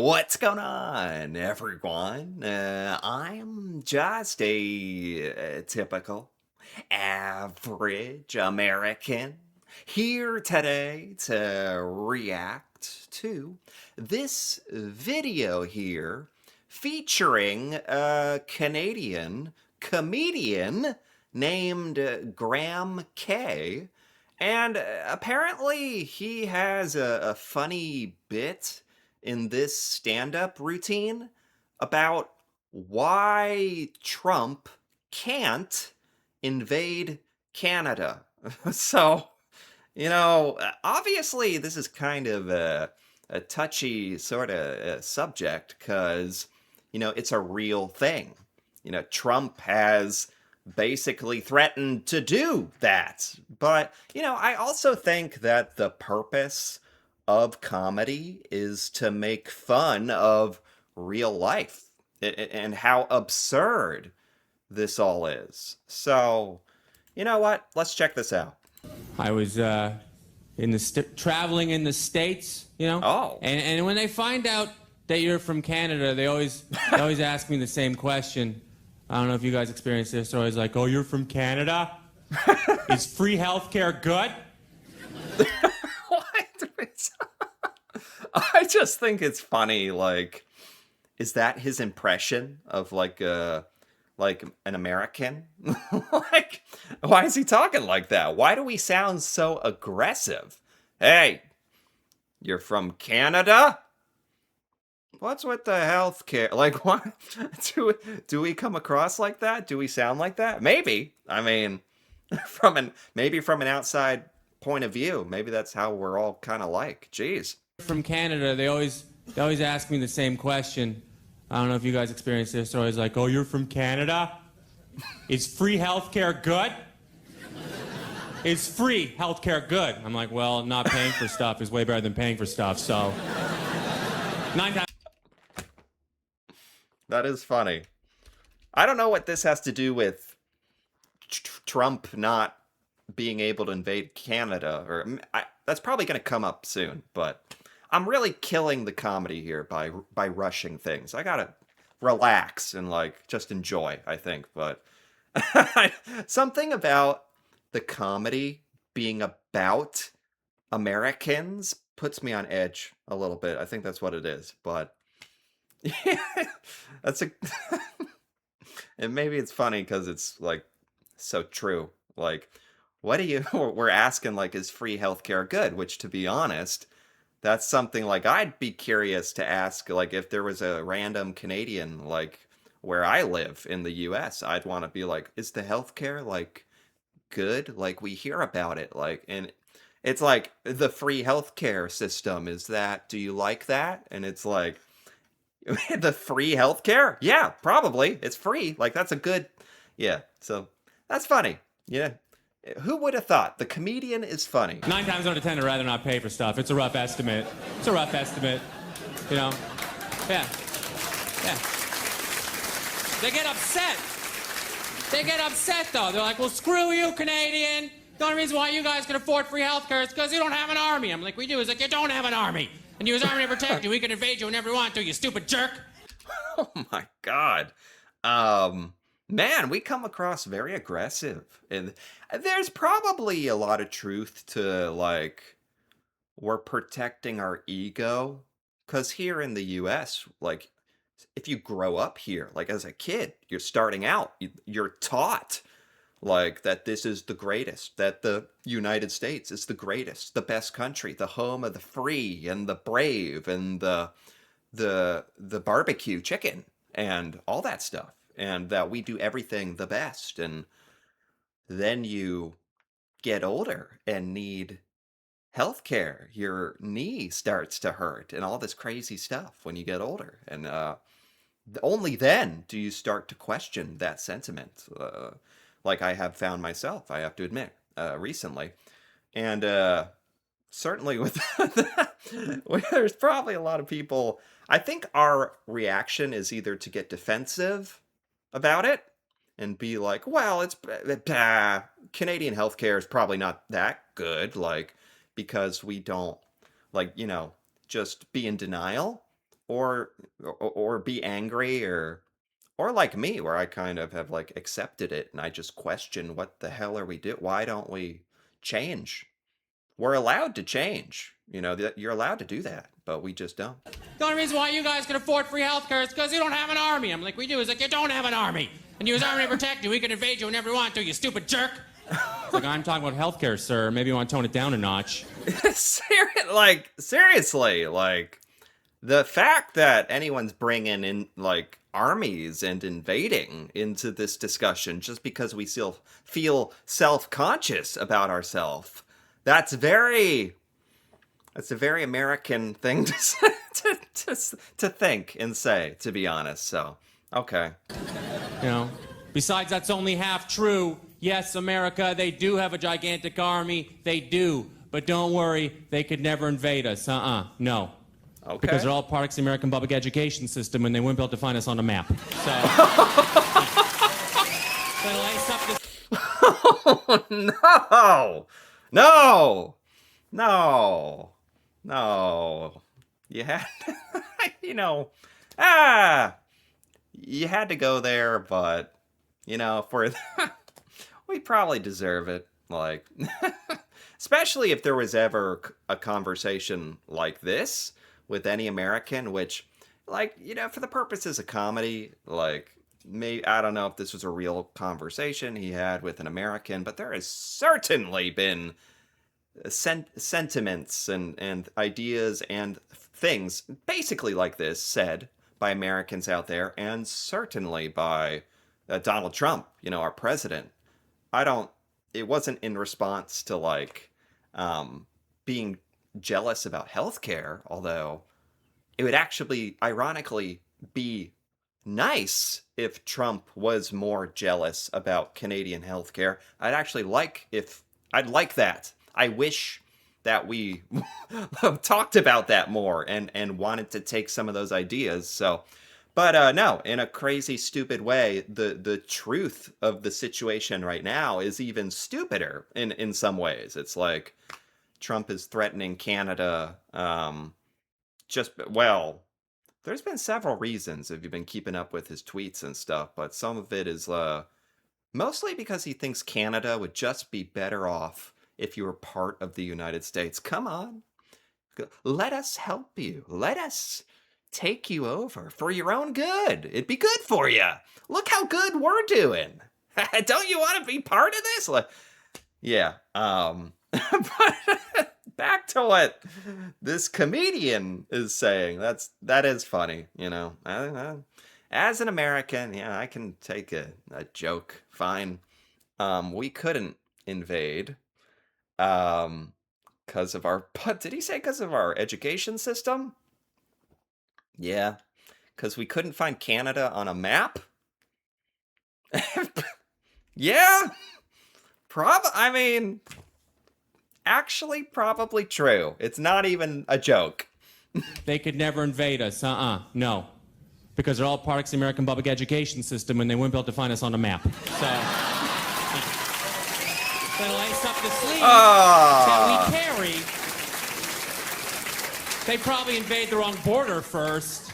What's going on, everyone? I'm just a typical, average American here today to react to this video here featuring a Canadian comedian named Graham K. And apparently he has a funny bit in this stand-up routine about why Trump can't invade Canada. So, obviously this is kind of a touchy sort of subject because, it's a real thing. Trump has basically threatened to do that. But, I also think that the purpose of comedy is to make fun of real life and how absurd this all is. So, you know what? Let's check this out. I was traveling in the States, Oh. and when they find out that you're from Canada, they always ask me the same question. I don't know if you guys experience this. They're always like, "Oh, you're from Canada? Is free healthcare good?" What? I just think it's funny. Like, is that his impression of like an American? Like, why is he talking like that? Why do we sound so aggressive? Hey, you're from Canada? What's with the healthcare? Like, what? Do we come across like that? Do we sound like that? Maybe. I mean, from an outside point of view, maybe that's how we're all kind of like. Jeez. From Canada, they always ask me the same question. I don't know if you guys experience this. They're always like, "Oh, you're from Canada? Is free healthcare good? Is free healthcare good?" I'm like, "Well, not paying for stuff is way better than paying for stuff." So, 9 times. That is funny. I don't know what this has to do with Trump not being able to invade Canada, or that's probably going to come up soon. But I'm really killing the comedy here by rushing things. I gotta relax and like just enjoy, I think. But something about the comedy being about Americans puts me on edge a little bit. I think that's what it is. But that's a and maybe it's funny because it's like so true. Like, what do you we're asking, like, is free healthcare good? Which, to be honest, that's something like I'd be curious to ask, like, if there was a random Canadian, like, where I live in the US, I'd want to be like, is the healthcare, like, good? Like, we hear about it, like, and it's like the free healthcare system, do you like that? And it's like, the free healthcare? Yeah, probably. It's free. Like, that's a good, yeah. So that's funny. Yeah. Who would have thought? The comedian is funny. 9 times out of 10, I'd rather not pay for stuff. It's a rough estimate. It's a rough estimate. You know? Yeah. Yeah. They get upset. They get upset, though. They're like, "Well, screw you, Canadian. The only reason why you guys can afford free healthcare is because you don't have an army." I'm like, "We do." He's like, "You don't have an army. And you use army to protect you. We can invade you whenever we want to, you stupid jerk." Oh my God. Man, we come across very aggressive. And there's probably a lot of truth to, like, we're protecting our ego. Because here in the US, like, if you grow up here, like as a kid, you're starting out, you're taught like that this is the greatest, that the United States is the greatest, the best country, the home of the free and the brave and the barbecue chicken and all that stuff, and that we do everything the best. And then you get older and need healthcare. Your knee starts to hurt and all this crazy stuff when you get older. And only then do you start to question that sentiment, like I have found myself, I have to admit, recently. And certainly with there's probably a lot of people. I think our reaction is either to get defensive about it and be like, well, it's Canadian healthcare is probably not that good, like, because we don't, like, just be in denial. or or be angry or like me where I kind of have like accepted it and I just question what the hell are we doing? Why don't we change? We're allowed to change. You know, that you're allowed to do that, but we just don't. The only reason why you guys can afford free healthcare is because you don't have an army. I'm like, we do. It's like, you don't have an army. And you use army to protect you. We can invade you whenever we want to, you stupid jerk. It's like, I'm talking about healthcare, sir. Maybe you want to tone it down a notch. Seriously, like the fact that anyone's bringing in like armies and invading into this discussion just because we still feel self-conscious about ourselves, that's very that's a very American thing to to think and say, to be honest. So, okay. You know, besides, that's only half true. Yes, America, they do have a gigantic army. They do. But don't worry, they could never invade us. No. Okay. Because they're all products of the American public education system and they wouldn't be able to find us on a map. So. Gonna lace up this. Oh, no. No. No. No. You had, you know, you had to go there, but, you know, for, we probably deserve it. Like, especially if there was ever a conversation like this with any American, which, like, you know, for the purposes of comedy, like, maybe, I don't know if this was a real conversation he had with an American, but there has certainly been sentiments and ideas and things basically like this said by Americans out there, and certainly by Donald Trump, you know, our president. I don't, it wasn't in response to like being jealous about healthcare, although it would actually, ironically, be nice if Trump was more jealous about Canadian healthcare. I'd like that. I wish that we talked about that more and wanted to take some of those ideas. So, but no, in a crazy, stupid way, the truth of the situation right now is even stupider in some ways. It's like Trump is threatening Canada. Well, there's been several reasons if you've been keeping up with his tweets and stuff, but some of it is mostly because he thinks Canada would just be better off if you were part of the United States. Come on. Let us help you. Let us take you over for your own good. It'd be good for you. Look how good we're doing. Don't you want to be part of this? Like, yeah. But back to what this comedian is saying. That is funny, you know. As an American, yeah, I can take a joke. Fine. We couldn't invade. Because of our, but did he say because of our education system? Yeah, because we couldn't find Canada on a map? Yeah, I mean, actually, probably true. It's not even a joke. They could never invade us. No. Because they're all products of the American public education system and they wouldn't be able to find us on a map. So. Gonna lace up the sleeves that we carry. They probably invade the wrong border first.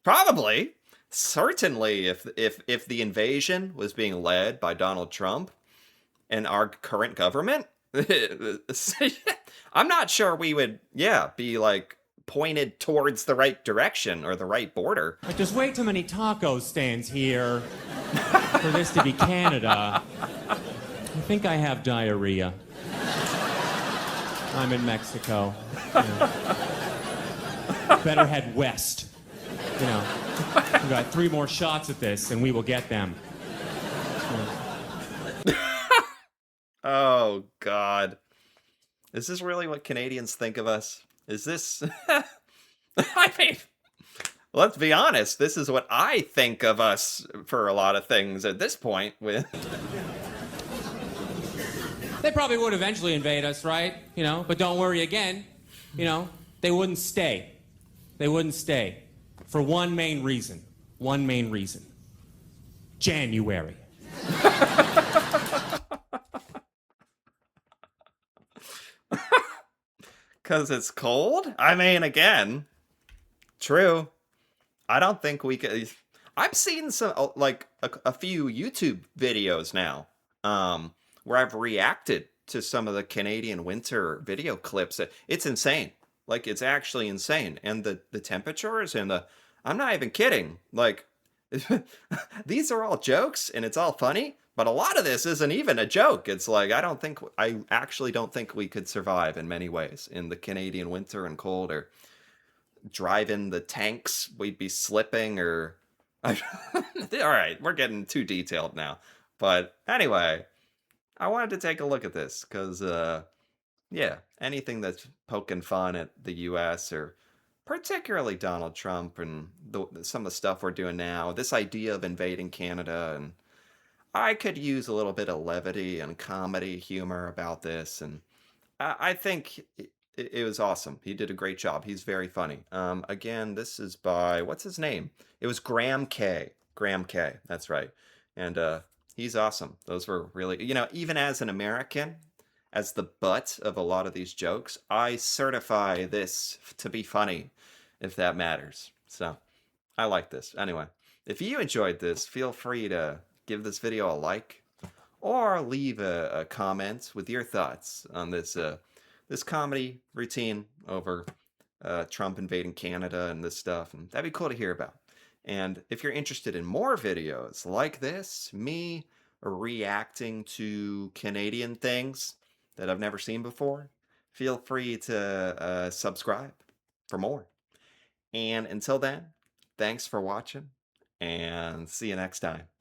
Probably. Certainly, if the invasion was being led by Donald Trump and our current government, I'm not sure we would, be like pointed towards the right direction or the right border. Like, there's way too many taco stands here for this to be Canada. I think I have diarrhea. I'm in Mexico. Better head west. You know, we've got 3 more shots at this and we will get them. Oh, God. Is this really what Canadians think of us? Is this... I mean, let's be honest. This is what I think of us for a lot of things at this point. With They probably would eventually invade us, right? You know, but don't worry again. You know, they wouldn't stay. They wouldn't stay. For one main reason. One main reason. January. 'Cause it's cold? I mean, again, true. I don't think we could. I've seen some like a few YouTube videos now, where I've reacted to some of the Canadian winter video clips. It's insane. Like it's actually insane, and the temperatures and the. I'm not even kidding. Like these are all jokes, and it's all funny. But a lot of this isn't even a joke. It's like I actually don't think we could survive in many ways in the Canadian winter and cold, or driving the tanks, we'd be slipping or. All right, we're getting too detailed now. But anyway, I wanted to take a look at this because, yeah, anything that's poking fun at the U.S. or particularly Donald Trump and some of the stuff we're doing now, this idea of invading Canada, and I could use a little bit of levity and comedy humor about this, and I think it was awesome. He did a great job. He's very funny. Again, this is by what's his name? It was Graham K. Graham K. That's right. And he's awesome. Those were really, even as an American, as the butt of a lot of these jokes, I certify this to be funny, if that matters. So I like this. Anyway, if you enjoyed this, feel free to give this video a like or leave a comment with your thoughts on this comedy routine over Trump invading Canada and this stuff, and that'd be cool to hear about. And if you're interested in more videos like this, me reacting to Canadian things that I've never seen before, feel free to subscribe for more. And until then, thanks for watching, and see you next time.